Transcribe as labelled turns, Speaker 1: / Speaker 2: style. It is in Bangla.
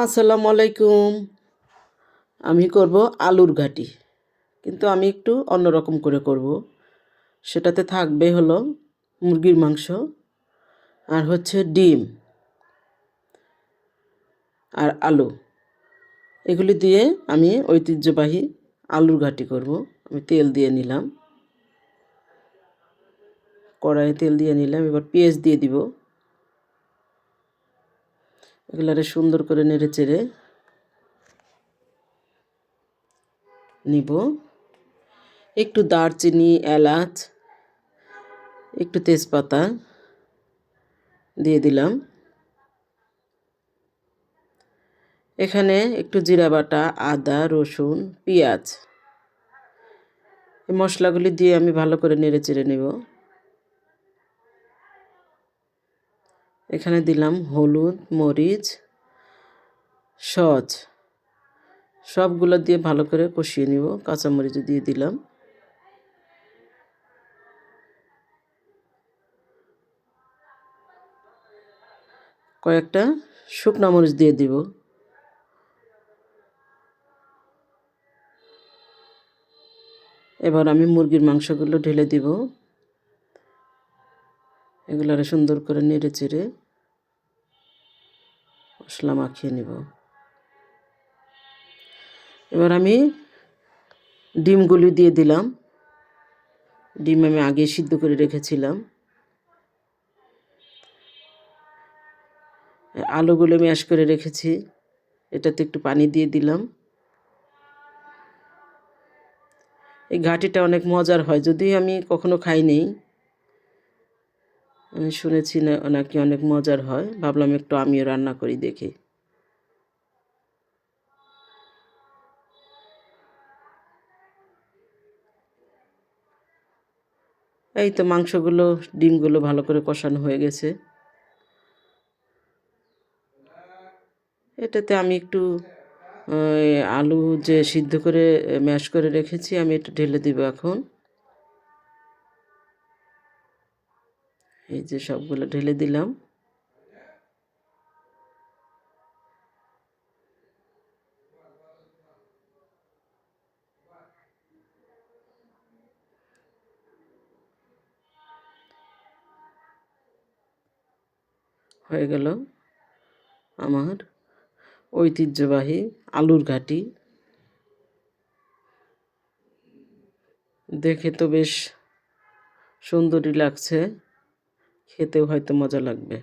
Speaker 1: আসসালামু আলাইকুম। আমি করব আলুর ঘাটি। কিন্তু আমি একটু অন্যরকম করে করব। সেটাতে থাকবে হলো মুরগির মাংস আর হচ্ছে ডিম আর আলু। এগুলি দিয়ে আমি ঐতিহ্যবাহী আলুর ঘাটি করব। আমি তেল দিয়ে নিলাম। কড়াইয়ে তেল দিয়ে নিলাম। এবার পেঁয়াজ দিয়ে দিব। এগুলারে সুন্দর করে নেড়ে চেড়ে নিব। একটু দারচিনি, এলাচ, একটু তেজপাতা দিয়ে দিলাম। এখানে একটু জিরা বাটা, আদা, রসুন, পেঁয়াজ, এই মশলাগুলি দিয়ে আমি ভালো করে নেড়ে চেড়ে নেব। এখানে দিলাম হলুদ, মরিচ, সস, সবগুলো দিয়ে ভালো করে কষিয়ে নিব। কাঁচামরিচ দিয়ে দিলাম। কয়েকটা শুকনো মরিচ দিয়ে দিব। এবার আমি মুরগির মাংসগুলো ঢেলে দিব। এগুলো সুন্দর করে নেড়ে চেড়ে মশলা মাখিয়ে নিব। এবার আমি ডিমগুলি দিয়ে দিলাম। ডিম আমি আগে সিদ্ধ করে রেখেছিলাম। আলুগুলো ম্যাশ করে রেখেছি, এটাতে একটু পানি দিয়ে দিলাম। এই ঘাটিটা অনেক মজার হয়, যদিও আমি কখনো খাইনি। আমি শুনেছি নাকি অনেক মজার হয়, ভাবলাম একটু আমিও রান্না করি দেখি। এই তো মাংসগুলো, ডিমগুলো ভালো করে কষানো হয়ে গেছে। এটাতে আমি একটু আলু যে সিদ্ধ করে ম্যাশ করে রেখেছি, আমি এটা ঢেলে দিব এখন। এই যে সবগুলো ঢেলে দিলাম। হয়ে গেল আমার ঐতিহ্যবাহী আলুর ঘাটি। দেখে তো বেশ সুন্দরই লাগছে, খেতেও হয়তো মজা লাগবে।